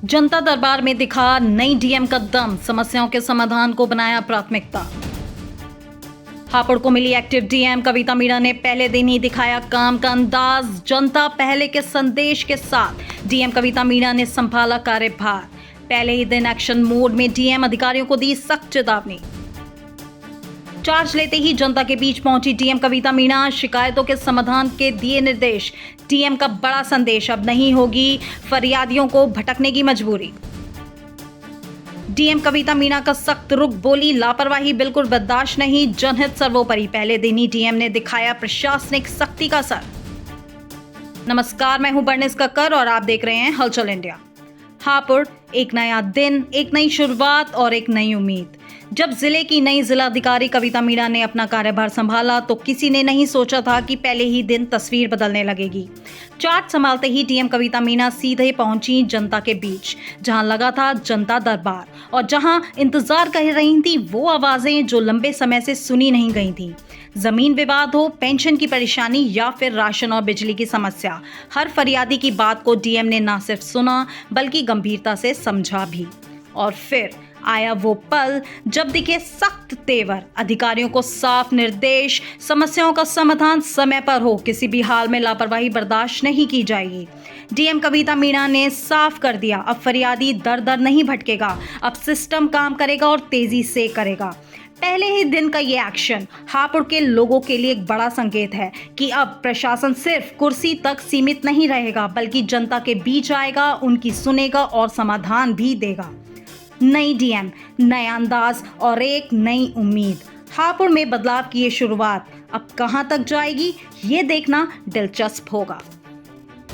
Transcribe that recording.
जनता दरबार में दिखा नई डीएम का दम, समस्याओं के समाधान को बनाया प्राथमिकता। हापुड़ को मिली एक्टिव डीएम कविता मीणा ने पहले दिन ही दिखाया काम का अंदाज, जनता पहले के संदेश के साथ डीएम कविता मीणा ने संभाला कार्यभार। पहले ही दिन एक्शन मोड में डीएम अधिकारियों को दी सख्त चेतावनी। चार्ज लेते ही जनता के बीच पहुंची डीएम कविता मीणा, शिकायतों के समाधान के दिए निर्देश। डीएम का बड़ा संदेश, अब नहीं होगी फरियादियों को भटकने की मजबूरी। डीएम कविता मीणा का सख्त रुख, बोली लापरवाही बिल्कुल बर्दाश्त नहीं, जनहित सर्वोपरि। पहले दिन ही डीएम ने दिखाया प्रशासनिक सख्ती का असर। नमस्कार, मैं हूं बर्निस कक्कर और आप देख रहे हैं हलचल इंडिया। हापुड़, एक नया दिन, एक नई शुरुआत और एक नई उम्मीद। जब जिले की नई जिलाधिकारी कविता मीणा ने अपना कार्यभार संभाला तो किसी ने नहीं सोचा था कि पहले ही दिन तस्वीर बदलने लगेगी। चार्ज संभालते ही डीएम कविता मीणा सीधे पहुंची जनता के बीच, जहां लगा था जनता दरबार और जहां इंतजार कर रही थी वो आवाजें जो लंबे समय से सुनी नहीं गई थी। जमीन विवाद हो, पेंशन की परेशानी या फिर राशन और बिजली की समस्या, हर फरियादी की बात को डीएम ने न सिर्फ सुना बल्कि गंभीरता से समझा भी। और फिर आया वो पल जब दिखे सख्त तेवर, अधिकारियों को साफ निर्देश, समस्याओं का समाधान समय पर हो, किसी भी हाल में लापरवाही बर्दाश्त नहीं की जाएगी। डीएम कविता मीणा ने साफ कर दिया, अब फरियादी दर दर नहीं भटकेगा, अब सिस्टम काम करेगा और तेजी से करेगा। पहले ही दिन का ये एक्शन हापुड़ के लोगों के लिए एक बड़ा संकेत है कि अब प्रशासन सिर्फ कुर्सी तक सीमित नहीं रहेगा बल्कि जनता के बीच आएगा, उनकी सुनेगा और समाधान भी देगा। नई डीएम, नया अंदाज और एक नई उम्मीद। हापुड़ में बदलाव की ये शुरुआत अब कहां तक जाएगी, ये देखना दिलचस्प होगा।